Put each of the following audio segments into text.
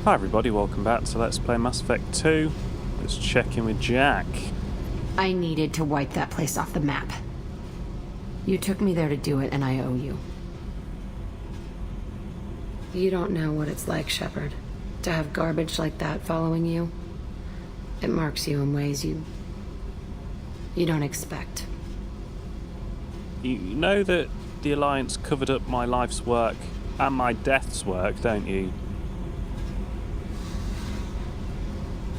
Hi everybody, welcome back to Let's Play Mass Effect 2. Let's check in with Jack. I needed to wipe that place off the map. You took me there to do it, and I owe you. You don't know what it's like, Shepard, to have garbage like that following you. It marks you in ways you don't expect. You know that the Alliance covered up my life's work and my death's work, don't you?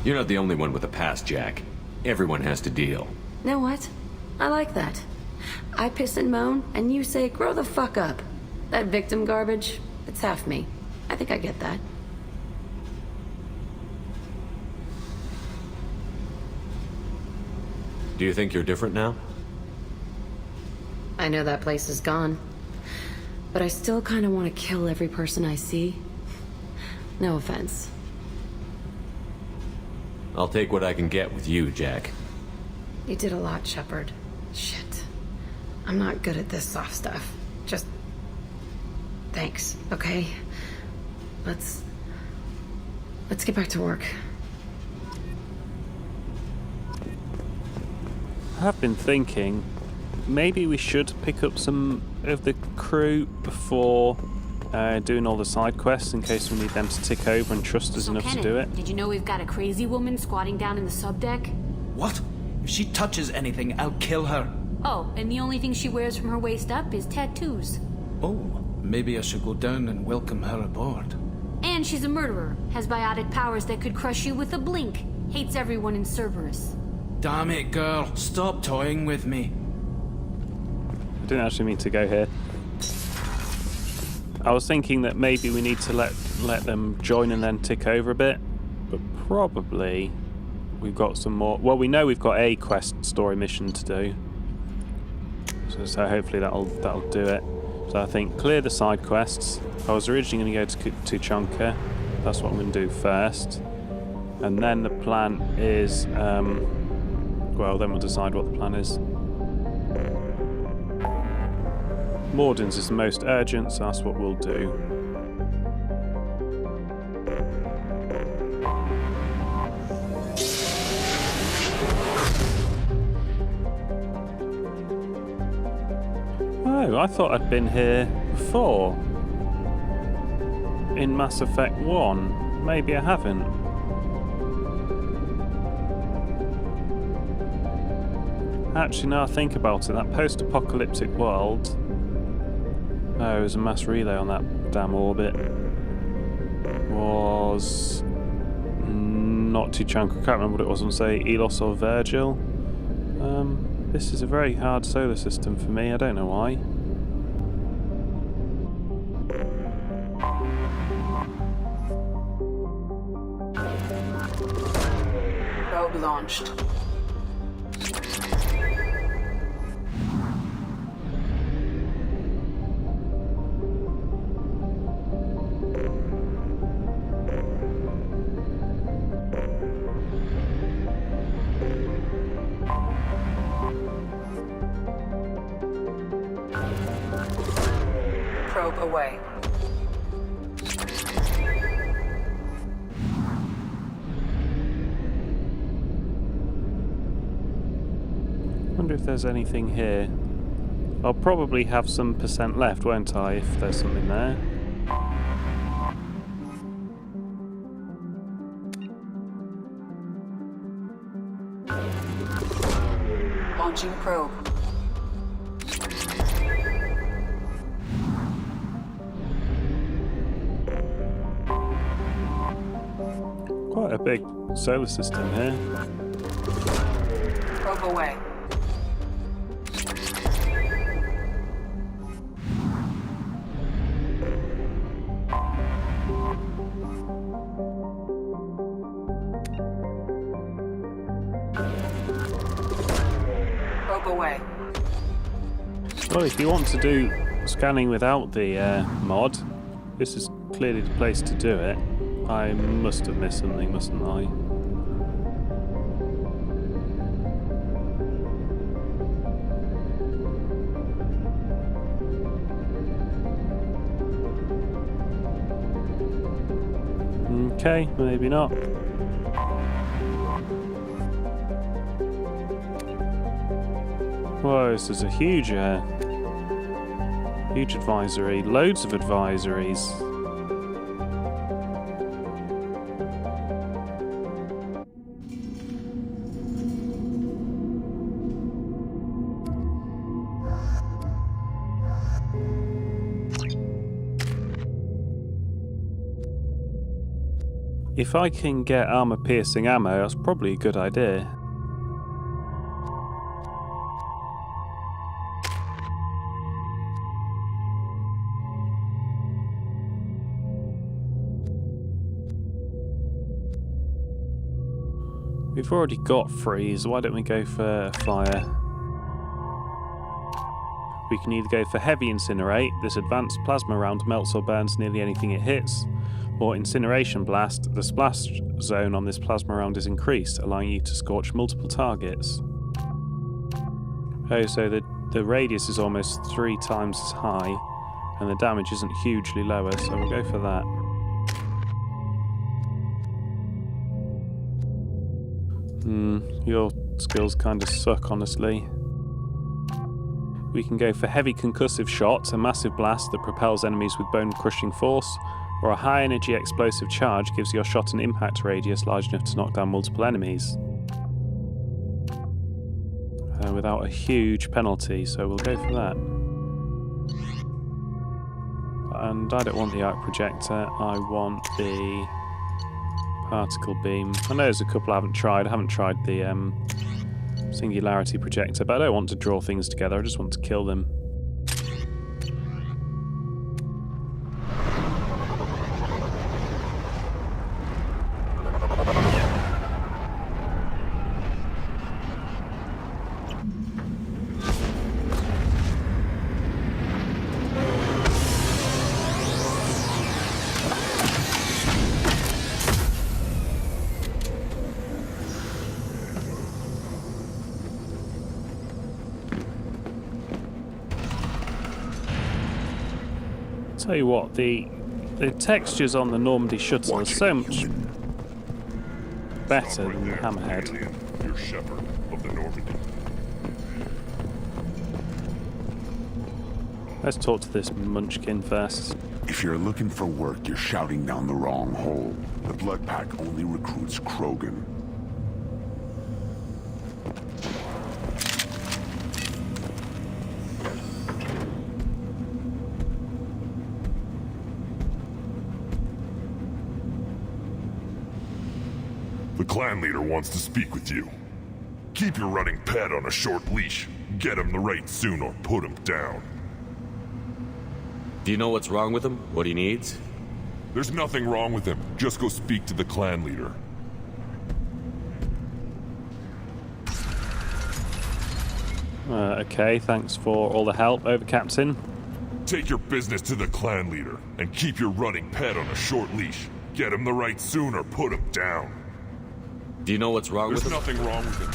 You're not the only one with a past, Jack. Everyone has to deal. Know what? I like that. I piss and moan, and you say, grow the fuck up. That victim garbage, it's half me. I think I get that. Do you think you're different now? I know that place is gone. But I still kind of want to kill every person I see. No offense. I'll take what I can get with you, Jack. You did a lot, Shepard. Shit. I'm not good at this soft stuff. Just... thanks, okay? Let's get back to work. I have been thinking, maybe we should pick up some of the crew before doing all the side quests in case we need them to tick over and trust us enough to do it. Did you know we've got a crazy woman squatting down in the subdeck? What? If she touches anything, I'll kill her. Oh, and the only thing she wears from her waist up is tattoos. Oh, maybe I should go down and welcome her aboard. And she's a murderer, has biotic powers that could crush you with a blink, hates everyone in Cerberus. Damn it, girl. Stop toying with me. I didn't actually mean to go here. I was thinking that maybe we need to let them join and then tick over a bit, but probably we've got some more. Well, we know we've got a quest story mission to do, so hopefully that'll do it. So I think clear the side quests. I was originally going to go to Chonka. That's what I'm going to do first, and then the plan is well, then we'll decide what the plan is. Mordin's is the most urgent, so that's what we'll do. Oh, I thought I'd been here before. In Mass Effect 1. Maybe I haven't. Actually, now I think about it, that post-apocalyptic world... Oh, there was a mass relay on that damn orbit. Was not Tuchanka. I can't remember what it was on, say, Elos or Virgil. This is a very hard solar system for me. I don't know why. Probe launched. Probe away. Wonder if there's anything here. I'll probably have some percent left, won't I, if there's something there. Launching probe. Quite a big solar system here. Probe away. Probe away. Well, if you want to do scanning without the mod, this is clearly the place to do it. I must have missed something, mustn't I? Okay, maybe not. Whoa, this is a huge advisory. Loads of advisories. If I can get armor-piercing ammo, that's probably a good idea. We've already got freeze, why don't we go for fire? We can either go for heavy incinerate, this advanced plasma round melts or burns nearly anything it hits, or incineration blast, the splash zone on this plasma round is increased, allowing you to scorch multiple targets. Oh, so the radius is almost 3 times as high, and the damage isn't hugely lower, so we'll go for that. Your skills kind of suck, honestly. We can go for heavy concussive shot, a massive blast that propels enemies with bone-crushing force, or a high-energy explosive charge gives your shot an impact radius large enough to knock down multiple enemies. Without a huge penalty, so we'll go for that. And I don't want the arc projector, I want the particle beam. I know there's a couple I haven't tried. I haven't tried the singularity projector, but I don't want to draw things together, I just want to kill them. Tell you what, the textures on the Normandy shuttle are so much better than the Hammerhead. Your shepherd of the Normandy. Let's talk to this munchkin first. If you're looking for work, you're shouting down the wrong hole. The Blood Pack only recruits Krogan. The clan leader wants to speak with you. Keep your running pet on a short leash. Get him the right soon or put him down. Do you know what's wrong with him? What he needs? There's nothing wrong with him. Just go speak to the clan leader. Okay, thanks for all the help, over Captain. Take your business to the clan leader, and keep your running pet on a short leash. Get him the right soon or put him down. Do you know what's wrong with him? There's nothing wrong with him.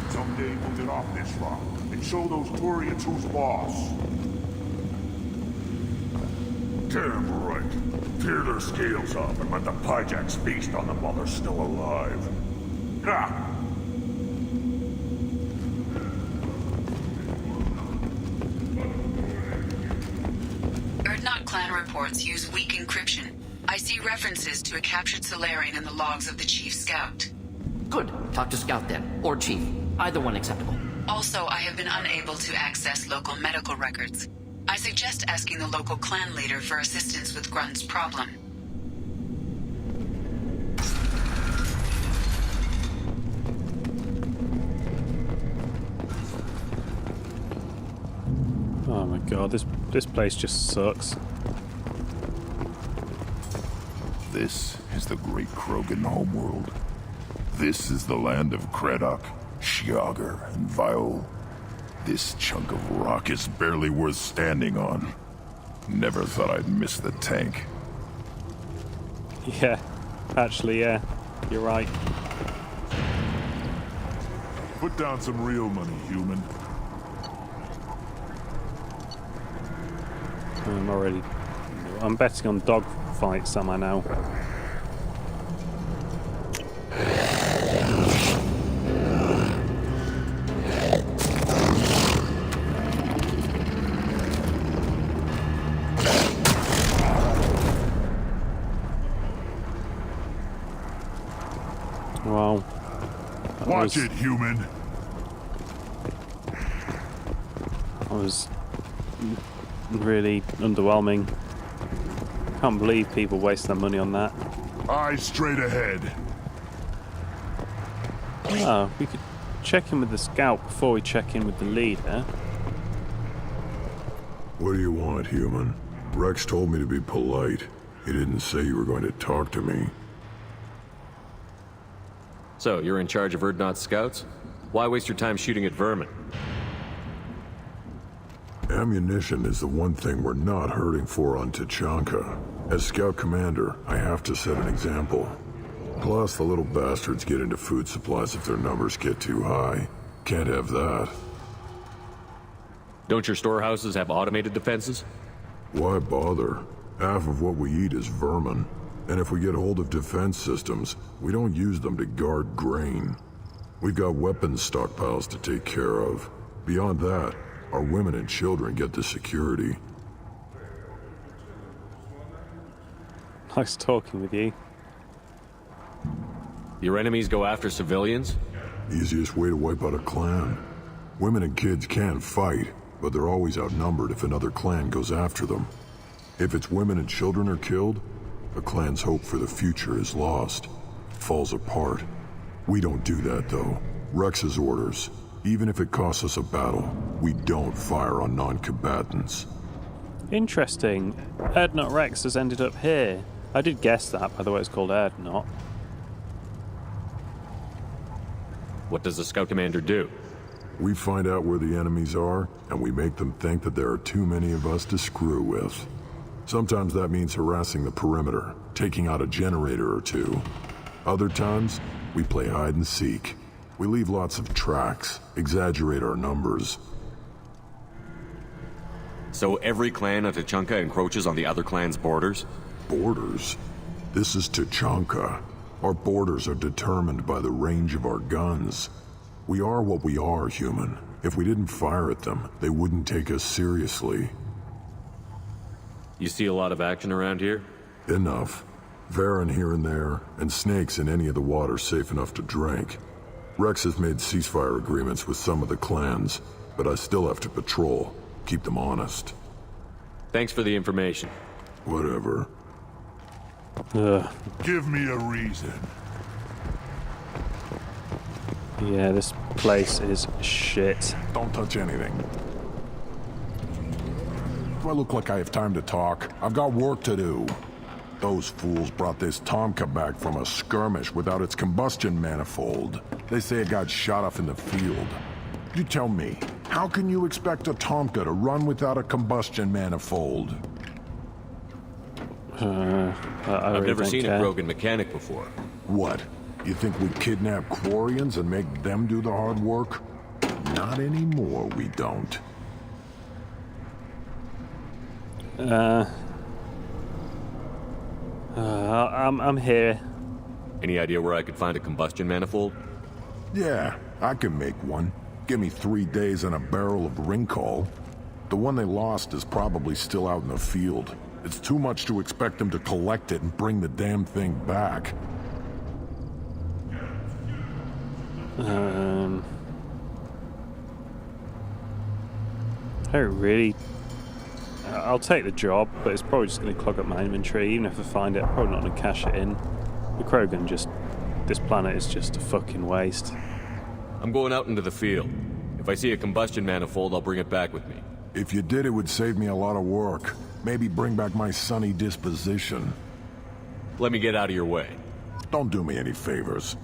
Someday we'll get off this rock and show those Turians who's boss. Damn right. Tear their scales off and let the Pyjaks feast on them while they're still alive. Ha! Clan reports use weak encryption. I see references to a captured Solarian in the logs of the Chief Scout. Good. Talk to Scout then, or Chief. Either one acceptable. Also, I have been unable to access local medical records. I suggest asking the local clan leader for assistance with Grunt's problem. Oh my god, this place just sucks. This is the great Krogan homeworld. This is the land of Kredok, Shiagar, and Viol. This chunk of rock is barely worth standing on. Never thought I'd miss the tank. Yeah, actually, yeah, you're right. Put down some real money, human. I'm betting on dog fights, am I now? Wow. Watch it, human. That was really underwhelming. Can't believe people waste their money on that. Eyes straight ahead. Oh, we could check in with the scout before we check in with the leader. What do you want, human? Rex told me to be polite. He didn't say you were going to talk to me. So, you're in charge of Erdnot's scouts? Why waste your time shooting at vermin? Ammunition is the one thing we're not hurting for on Tachanka. As scout commander, I have to set an example. Plus, the little bastards get into food supplies if their numbers get too high. Can't have that. Don't your storehouses have automated defenses? Why bother? Half of what we eat is vermin. And if we get hold of defense systems, we don't use them to guard grain. We've got weapons stockpiles to take care of. Beyond that, our women and children get the security. Nice talking with you. Your enemies go after civilians? Easiest way to wipe out a clan. Women and kids can fight, but they're always outnumbered if another clan goes after them. If its women and children are killed, a clan's hope for the future is lost. Falls apart. We don't do that, though. Rex's orders. Even if it costs us a battle, we don't fire on non-combatants. Interesting. Erdnot Rex has ended up here. I did guess that, by the way it's called Erdnot. What does the scout commander do? We find out where the enemies are, and we make them think that there are too many of us to screw with. Sometimes that means harassing the perimeter, taking out a generator or two. Other times, we play hide and seek. We leave lots of tracks, exaggerate our numbers. So every clan of Tachanka encroaches on the other clan's borders? Borders? This is Tachanka. Our borders are determined by the range of our guns. We are what we are, human. If we didn't fire at them, they wouldn't take us seriously. You see a lot of action around here? Enough. Varen here and there, and snakes in any of the water safe enough to drink. Rex has made ceasefire agreements with some of the clans, but I still have to patrol, keep them honest. Thanks for the information. Whatever. Give me a reason. Yeah, this place is shit. Don't touch anything. Do I look like I have time to talk? I've got work to do. Those fools brought this Tomka back from a skirmish without its combustion manifold. They say it got shot off in the field. You tell me, how can you expect a Tomka to run without a combustion manifold? I've never seen a Krogan mechanic before. What? You think we kidnap Quarians and make them do the hard work? Not anymore, we don't. I'm here. Any idea where I could find a combustion manifold? Yeah, I can make one. Give me 3 days and a barrel of Ringcall. The one they lost is probably still out in the field. It's too much to expect them to collect it and bring the damn thing back. I don't really... I'll take the job, but it's probably just going to clog up my inventory. Even if I find it, I'm probably not going to cash it in. The Krogan just... This planet is just a fucking waste. I'm going out into the field. If I see a combustion manifold, I'll bring it back with me. If you did, it would save me a lot of work. Maybe bring back my sunny disposition. Let me get out of your way. Don't do me any favors.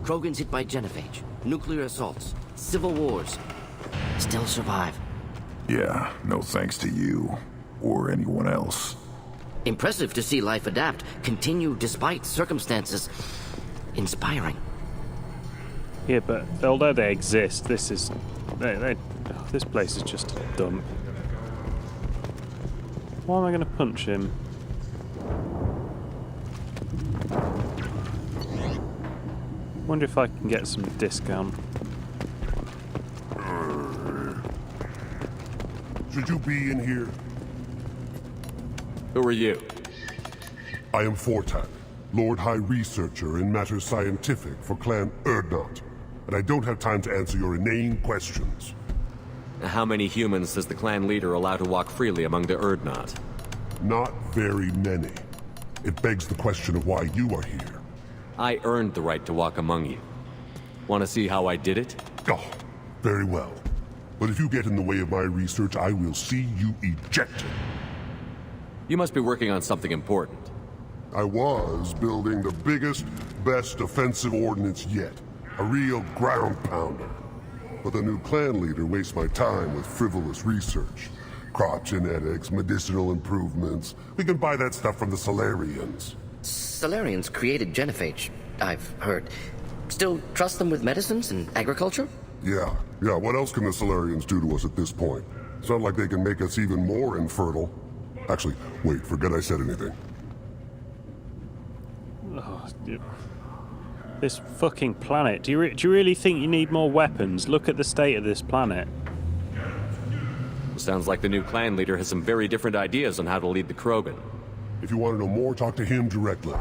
Krogans hit by genophage, nuclear assaults, civil wars. Still survive. Yeah, no thanks to you. Or anyone else. Impressive to see life adapt, continue despite circumstances. Inspiring. Yeah, but although they exist, this is... this place is just a dump. Why am I going to punch him? Wonder if I can get some discount. Should you be in here? Who are you? I am Fortak, Lord High Researcher in matters scientific for Clan Urdnot, and I don't have time to answer your inane questions. How many humans does the clan leader allow to walk freely among the Urdnot? Not very many. It begs the question of why you are here. I earned the right to walk among you. Want to see how I did it? Oh, very well. But if you get in the way of my research, I will see you ejected. You must be working on something important. I was building the biggest, best offensive ordnance yet. A real ground pounder. But the new clan leader wastes my time with frivolous research. Crop genetics, medicinal improvements. We can buy that stuff from the Solarians. Solarians created genophage, I've heard. Still trust them with medicines and agriculture? Yeah. What else can the Solarians do to us at this point? It's not like they can make us even more infertile. Actually, wait, forget I said anything. Oh, this fucking planet. Do you really think you need more weapons? Look at the state of this planet. Sounds like the new clan leader has some very different ideas on how to lead the Krogan. If you want to know more, talk to him directly.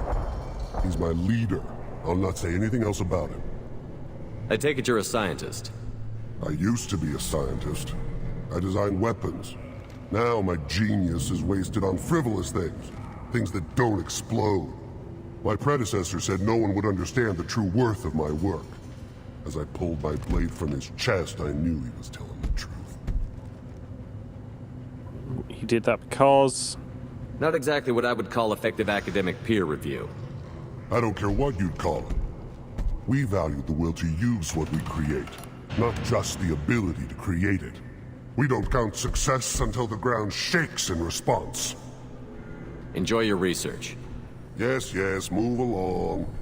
He's my leader. I'll not say anything else about him. I take it you're a scientist. I used to be a scientist. I designed weapons. Now my genius is wasted on frivolous things. Things that don't explode. My predecessor said no one would understand the true worth of my work. As I pulled my blade from his chest, I knew he was telling the truth. You did that because... Not exactly what I would call effective academic peer review. I don't care what you'd call it. We value the will to use what we create, not just the ability to create it. We don't count success until the ground shakes in response. Enjoy your research. Yes, move along.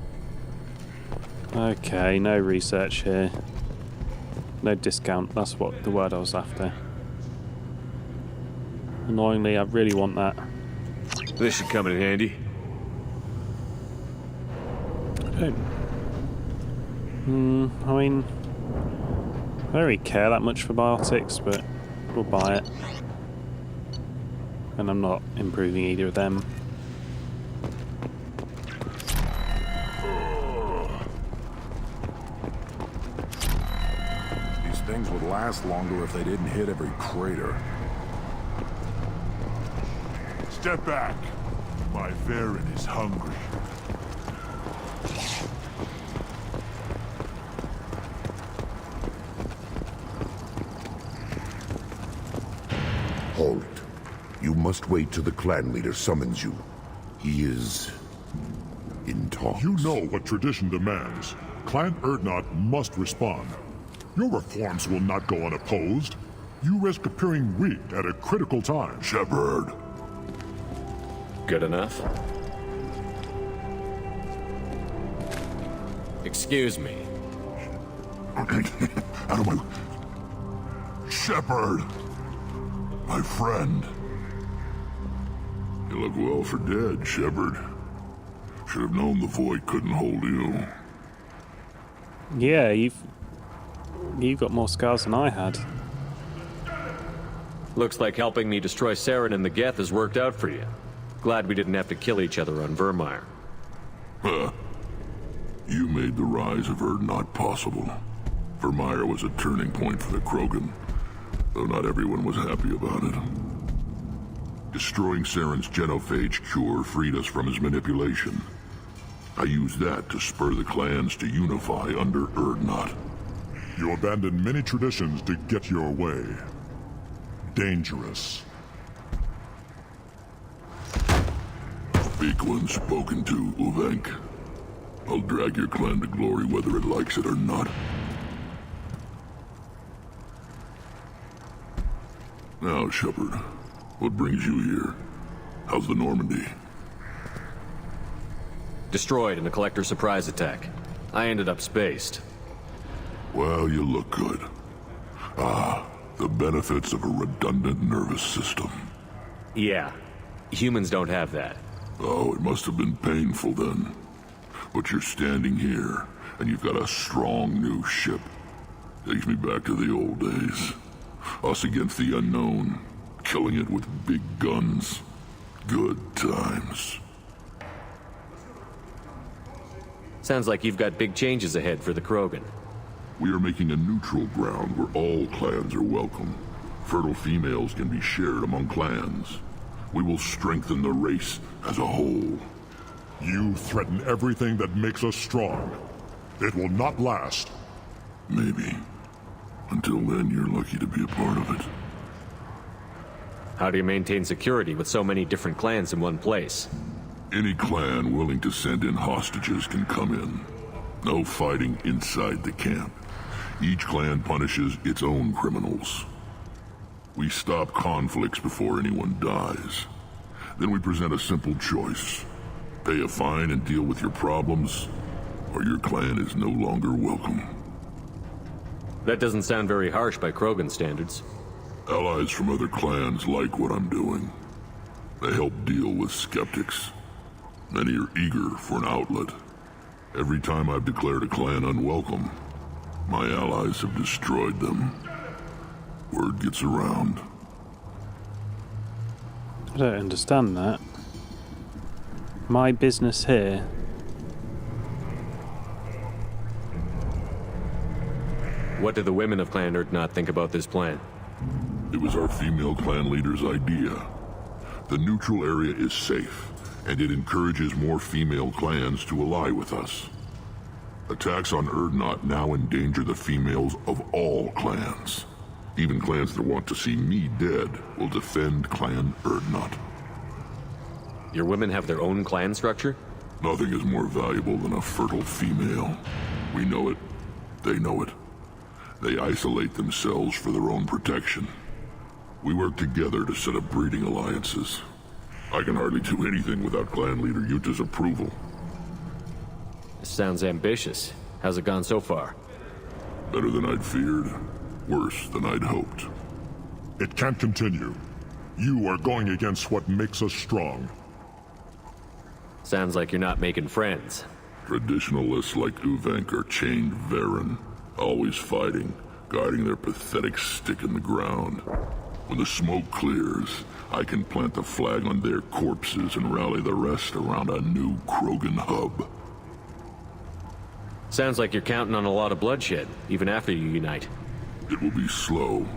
Okay, no research here. No discount, that's what the word I was after. Annoyingly, I really want that. This should come in handy. I mean, I don't really care that much for biotics, but we'll buy it. And I'm not improving either of them. These things would last longer if they didn't hit every crater. Step back. My Varen is hungry. Halt. You must wait till the clan leader summons you. He is... in talks. You know what tradition demands. Clan Urdnot must respond. Your reforms will not go unopposed. You risk appearing weak at a critical time. Shepard. Good enough? Excuse me. Out of my... Shepard! My friend. You look well for dead, Shepard. Should have known the void couldn't hold you. Yeah, you've got more scars than I had. Looks like helping me destroy Saren and the Geth has worked out for you. Glad we didn't have to kill each other on Vermeer. Huh. You made the rise of Urdnot possible. Vermeer was a turning point for the Krogan, though not everyone was happy about it. Destroying Saren's genophage cure freed us from his manipulation. I used that to spur the clans to unify under Urdnot. You abandoned many traditions to get your way. Dangerous. Speak when spoken to, Uvenk. I'll drag your clan to glory whether it likes it or not. Now, Shepard, what brings you here? How's the Normandy? Destroyed in a collector surprise attack. I ended up spaced. Well, you look good. Ah, the benefits of a redundant nervous system. Yeah. Humans don't have that. Oh, it must have been painful then. But you're standing here, and you've got a strong new ship. Takes me back to the old days. Us against the unknown, killing it with big guns. Good times. Sounds like you've got big changes ahead for the Krogan. We are making a neutral ground where all clans are welcome. Fertile females can be shared among clans. We will strengthen the race as a whole. You threaten everything that makes us strong. It will not last. Maybe. Until then, you're lucky to be a part of it. How do you maintain security with so many different clans in one place? Any clan willing to send in hostages can come in. No fighting inside the camp. Each clan punishes its own criminals. We stop conflicts before anyone dies. Then we present a simple choice. Pay a fine and deal with your problems, or your clan is no longer welcome. That doesn't sound very harsh by Krogan standards. Allies from other clans like what I'm doing. They help deal with skeptics. Many are eager for an outlet. Every time I've declared a clan unwelcome, my allies have destroyed them. Word gets around. I don't understand that. My business here. What do the women of Clan Urdnot think about this plan? It was our female clan leader's idea. The neutral area is safe, and it encourages more female clans to ally with us. Attacks on Urdnot now endanger the females of all clans. Even clans that want to see me dead will defend Clan Urdnot. Your women have their own clan structure? Nothing is more valuable than a fertile female. We know it. They know it. They isolate themselves for their own protection. We work together to set up breeding alliances. I can hardly do anything without clan leader Yuta's approval. This sounds ambitious. How's it gone so far? Better than I'd feared. Worse than I'd hoped. It can't continue. You are going against what makes us strong. Sounds like you're not making friends. Traditionalists like Uvenk are chained Varen, always fighting, guiding their pathetic stick in the ground. When the smoke clears, I can plant the flag on their corpses and rally the rest around a new Krogan hub. Sounds like you're counting on a lot of bloodshed, even after you unite. It will be slow,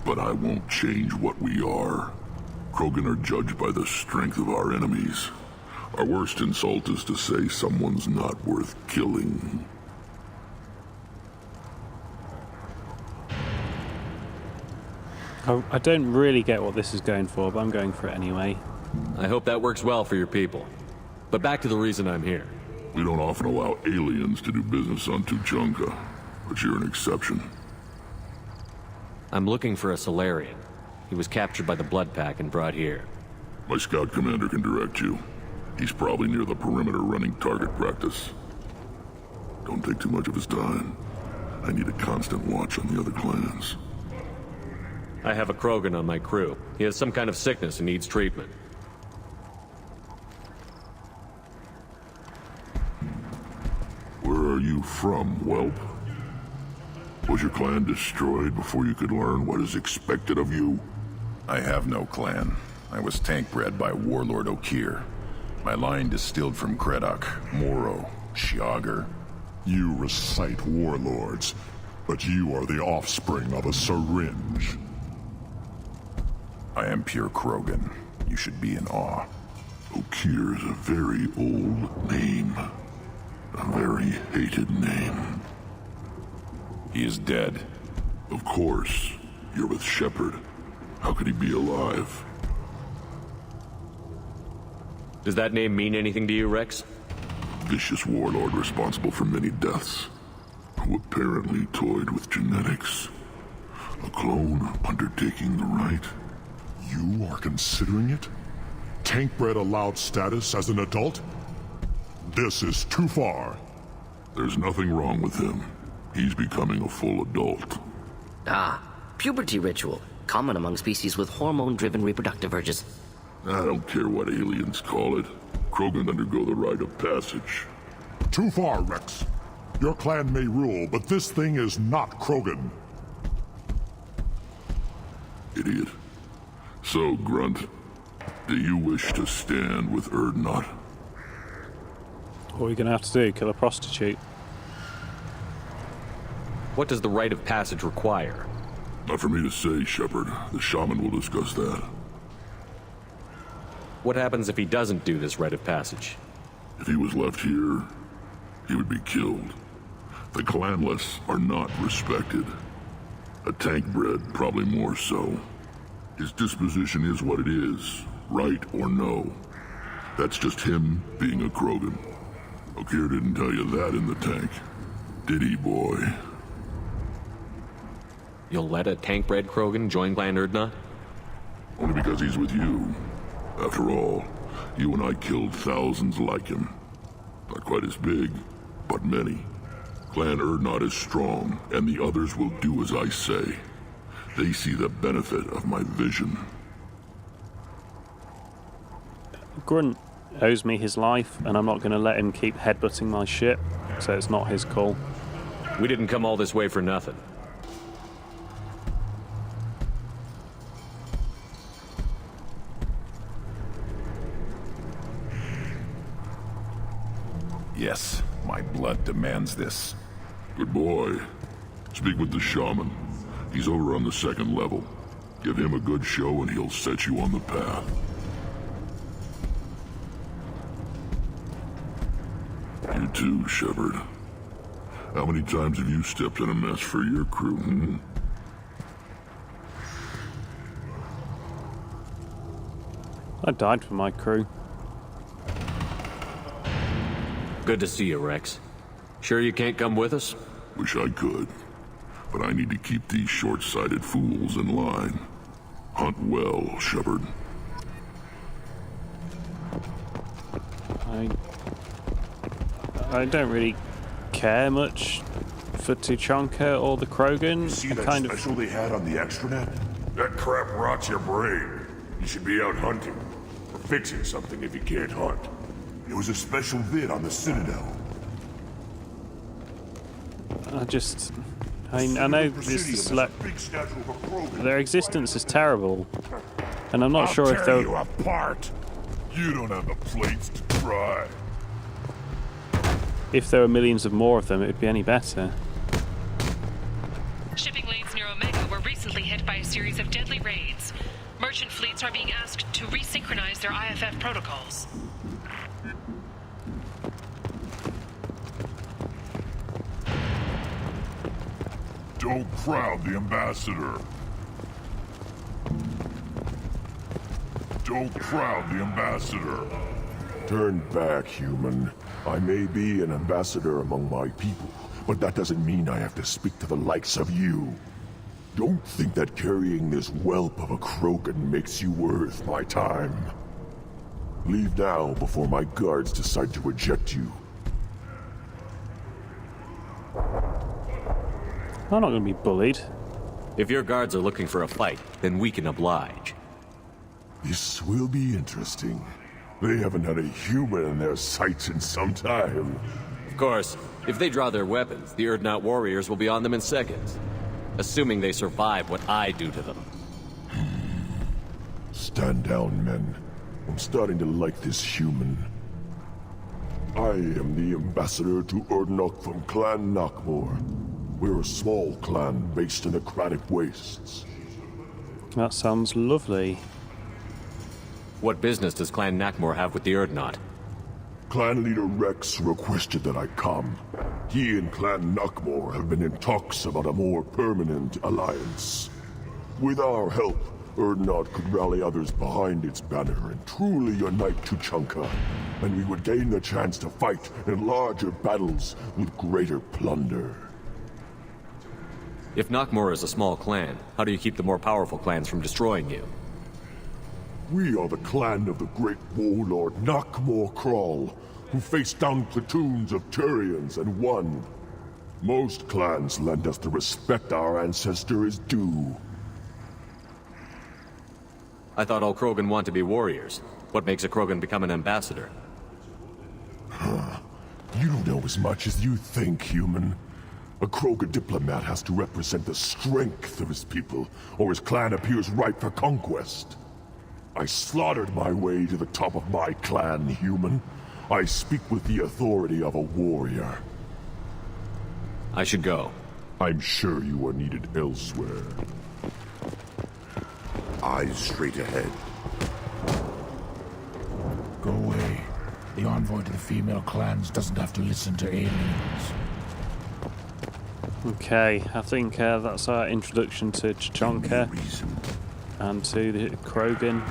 but I won't change what we are. Krogan are judged by the strength of our enemies. Our worst insult is to say someone's not worth killing. I don't really get what this is going for, but I'm going for it anyway. I hope that works well for your people. But back to the reason I'm here. We don't often allow aliens to do business on Tuchanka, but you're an exception. I'm looking for a Solarian. He was captured by the Blood Pack and brought here. My scout commander can direct you. He's probably near the perimeter running target practice. Don't take too much of his time. I need a constant watch on the other clans. I have a Krogan on my crew. He has some kind of sickness and needs treatment. Where are you from, whelp? Was your clan destroyed before you could learn what is expected of you? I have no clan. I was tank bred by Warlord Okir. My line distilled from Kredok, Moro, Shiagar. You recite warlords, but you are the offspring of a syringe. I am pure Krogan. You should be in awe. Okir is a very old name. A very hated name. He is dead. Of course. You're with Shepard. How could he be alive? Does that name mean anything to you, Rex? Vicious warlord responsible for many deaths, who apparently toyed with genetics. A clone undertaking the right. You are considering it? Tank-bred allowed status as an adult? This is too far. There's nothing wrong with him. He's becoming a full adult. Ah, puberty ritual. Common among species with hormone-driven reproductive urges. I don't care what aliens call it. Krogan undergo the rite of passage. Too far, Rex. Your clan may rule, but this thing is not Krogan. Idiot. So, Grunt, do you wish to stand with Urdnot? What are we going to have to do? Kill a prostitute? What does the rite of passage require? Not for me to say, Shepard. The shaman will discuss that. What happens if he doesn't do this rite of passage? If he was left here, he would be killed. The clanless are not respected. A tank bred, probably more so. His disposition is what it is, right or no. That's just him being a Krogan. Okir didn't tell you that in the tank, did he, boy? You'll let a tank-bred Krogan join Clan Urdnot? Only because he's with you. After all, you and I killed thousands like him. Not quite as big, but many. Clan Urdnot is strong, and the others will do as I say. They see the benefit of my vision. Grunt owes me his life, and I'm not going to let him keep headbutting my ship, so it's not his call. We didn't come all this way for nothing. Yes, my blood demands this. Good boy. Speak with the shaman. He's over on the second level. Give him a good show and he'll set you on the path. You too, Shepard. How many times have you stepped in a mess for your crew, hmm? I died for my crew. Good to see you, Rex. Sure you can't come with us? Wish I could. But I need to keep these short-sighted fools in line. Hunt well, Shepard. I don't really care much for Tuchanka or the Krogan. See that special they had on the extranet? That crap rots your brain. You should be out hunting. Or fixing something if you can't hunt. It was a special vid on the Citadel. I know this their existence is terrible, and I'm not sure if they're... I'll tear you apart. You don't have the plates to try. If there were millions of more of them, it'd be any better. Shipping lanes near Omega were recently hit by a series of deadly raids. Merchant fleets are being asked to resynchronize their IFF protocols. Don't crowd the ambassador. Don't crowd the ambassador. Turn back, human. I may be an ambassador among my people, but that doesn't mean I have to speak to the likes of you. Don't think that carrying this whelp of a Krogan makes you worth my time. Leave now before my guards decide to eject you. I'm not going to be bullied. If your guards are looking for a fight, then we can oblige. This will be interesting. They haven't had a human in their sights in some time. Of course, if they draw their weapons, the Urdnot warriors will be on them in seconds. Assuming they survive what I do to them. Stand down, men. I'm starting to like this human. I am the ambassador to Urdnot from Clan Nakmor. We're a small clan based in the Kratic Wastes. That sounds lovely. What business does Clan Nakmor have with the Urdnot? Clan leader Rex requested that I come. He and Clan Nakmor have been in talks about a more permanent alliance. With our help, Urdnot could rally others behind its banner and truly unite Tuchanka, and we would gain the chance to fight in larger battles with greater plunder. If Nakmor is a small clan, how do you keep the more powerful clans from destroying you? We are the clan of the great warlord Nakmor Crawl, who faced down platoons of Turians and won. Most clans lend us the respect our ancestor is due. I thought all Krogan want to be warriors. What makes a Krogan become an ambassador? You don't know as much as you think, human. A Krogan diplomat has to represent the strength of his people, or his clan appears ripe for conquest. I slaughtered my way to the top of my clan, human. I speak with the authority of a warrior. I should go. I'm sure you are needed elsewhere. Eyes straight ahead. Go away. The envoy to the female clans doesn't have to listen to aliens. Okay, I think that's our introduction to Chonka and to the Krogan.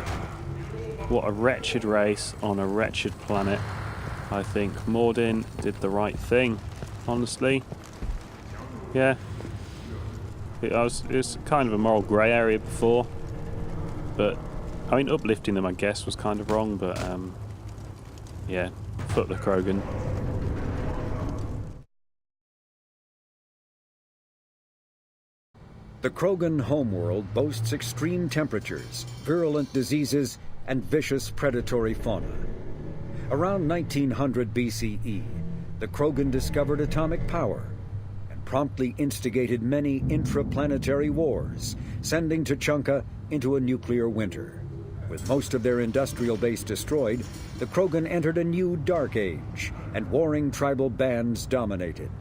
What a wretched race on a wretched planet. I think Mordin did the right thing, honestly. Yeah. It's kind of a moral grey area before. But, I mean, uplifting them, I guess, was kind of wrong, but, yeah, fuck the Krogan. The Krogan homeworld boasts extreme temperatures, virulent diseases, and vicious predatory fauna. Around 1900 BCE, the Krogan discovered atomic power and promptly instigated many intraplanetary wars, sending Tuchanka into a nuclear winter. With most of their industrial base destroyed, the Krogan entered a new dark age, and warring tribal bands dominated.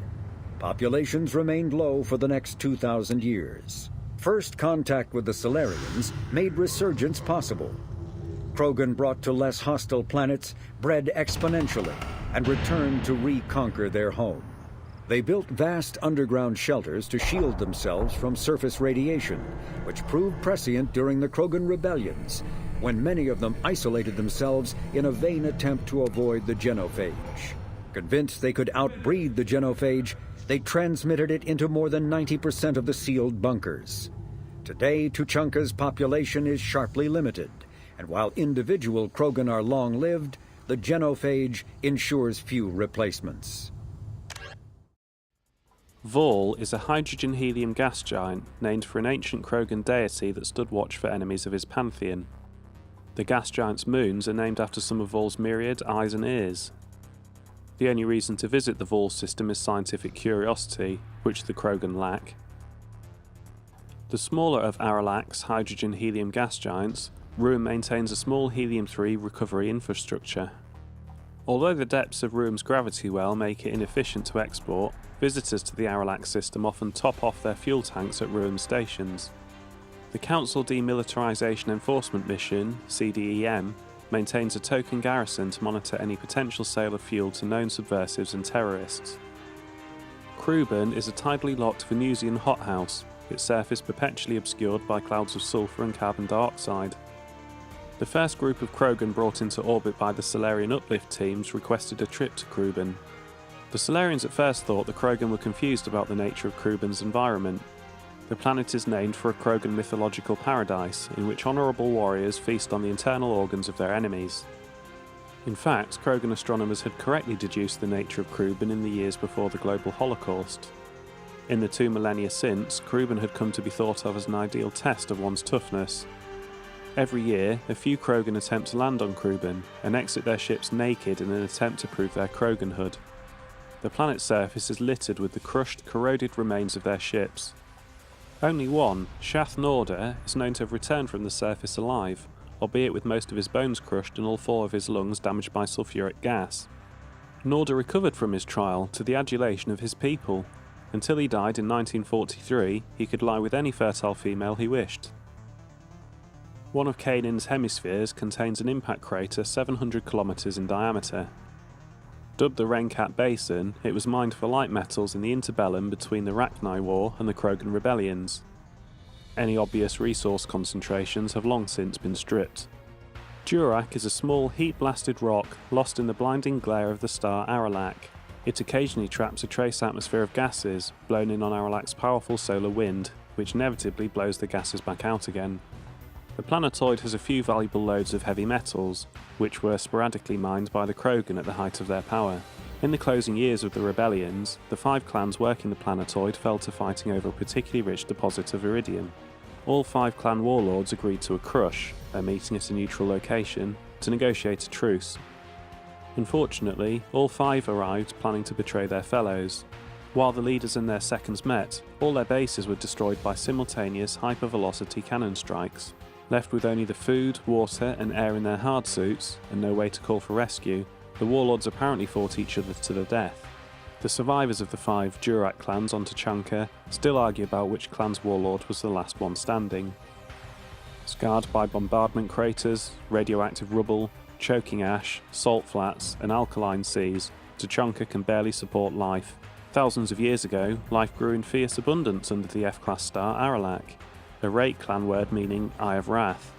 Populations remained low for the next 2,000 years. First contact with the Salarians made resurgence possible. Krogan brought to less hostile planets bred exponentially and returned to reconquer their home. They built vast underground shelters to shield themselves from surface radiation, which proved prescient during the Krogan rebellions, when many of them isolated themselves in a vain attempt to avoid the genophage. Convinced they could outbreed the genophage, they transmitted it into more than 90% of the sealed bunkers. Today, Tuchanka's population is sharply limited, and while individual Krogan are long-lived, the genophage ensures few replacements. Vol is a hydrogen-helium gas giant named for an ancient Krogan deity that stood watch for enemies of his pantheon. The gas giant's moons are named after some of Vol's myriad eyes and ears. The only reason to visit the Vol system is scientific curiosity, which the Krogan lack. The smaller of Aralak's hydrogen-helium gas giants, Ruum maintains a small helium-3 recovery infrastructure. Although the depths of Ruum's gravity well make it inefficient to export, visitors to the Aralak system often top off their fuel tanks at Ruum stations. The Council Demilitarization Enforcement Mission, CDEM, maintains a token garrison to monitor any potential sale of fuel to known subversives and terrorists. Kruben is a tidally locked Venusian hothouse, its surface perpetually obscured by clouds of sulfur and carbon dioxide. The first group of Krogan brought into orbit by the Salarian uplift teams requested a trip to Kruben. The Salarians at first thought the Krogan were confused about the nature of Kruben's environment. The planet is named for a Krogan mythological paradise, in which honourable warriors feast on the internal organs of their enemies. In fact, Krogan astronomers had correctly deduced the nature of Kruben in the years before the global Holocaust. In the 2 millennia since, Kruben had come to be thought of as an ideal test of one's toughness. Every year, a few Krogan attempt to land on Kruben, and exit their ships naked in an attempt to prove their Kroganhood. The planet's surface is littered with the crushed, corroded remains of their ships. Only one, Shath Norda, is known to have returned from the surface alive, albeit with most of his bones crushed and all 4 of his lungs damaged by sulfuric gas. Norda recovered from his trial to the adulation of his people. Until he died in 1943, he could lie with any fertile female he wished. One of Canaan's hemispheres contains an impact crater 700 kilometers in diameter. Dubbed the Renkat Basin, it was mined for light metals in the interbellum between the Rachni War and the Krogan rebellions. Any obvious resource concentrations have long since been stripped. Durak is a small heat-blasted rock lost in the blinding glare of the star Aralak. It occasionally traps a trace atmosphere of gases blown in on Aralak's powerful solar wind, which inevitably blows the gases back out again. The planetoid has a few valuable lodes of heavy metals, which were sporadically mined by the Krogan at the height of their power, In the closing years of the rebellions, the 5 clans working the planetoid fell to fighting over a particularly rich deposit of iridium. All 5 clan warlords agreed to a crush, their meeting at a neutral location, to negotiate a truce. Unfortunately, all 5 arrived planning to betray their fellows. While the leaders and their seconds met, all their bases were destroyed by simultaneous hypervelocity cannon strikes. Left with only the food, water and air in their hard suits, and no way to call for rescue, the warlords apparently fought each other to the death. The survivors of the 5 Durak clans on Tuchanka still argue about which clan's warlord was the last one standing. Scarred by bombardment craters, radioactive rubble, choking ash, salt flats and alkaline seas, Tuchanka can barely support life. Thousands of years ago, life grew in fierce abundance under the F-class star Aralak, a Rake clan word meaning Eye of Wrath.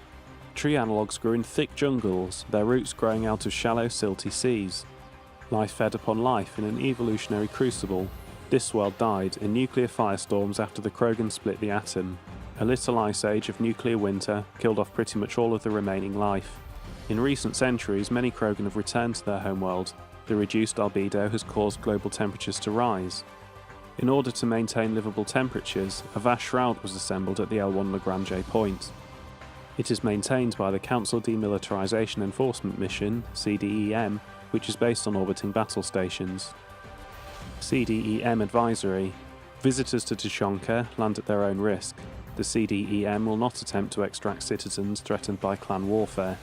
Tree analogues grew in thick jungles, their roots growing out of shallow, silty seas. Life fed upon life in an evolutionary crucible. This world died in nuclear firestorms after the Krogan split the atom. A little ice age of nuclear winter killed off pretty much all of the remaining life. In recent centuries, many Krogan have returned to their homeworld. The reduced albedo has caused global temperatures to rise. In order to maintain livable temperatures, a vast shroud was assembled at the L1 Lagrange point. It is maintained by the Council Demilitarization Enforcement Mission, CDEM, which is based on orbiting battle stations. CDEM Advisory. Visitors to Tuchanka land at their own risk. The CDEM will not attempt to extract citizens threatened by clan warfare.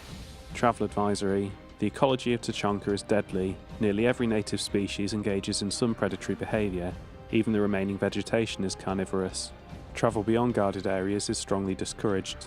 Travel Advisory. The ecology of Tuchanka is deadly. Nearly every native species engages in some predatory behaviour. Even the remaining vegetation is carnivorous. Travel beyond guarded areas is strongly discouraged.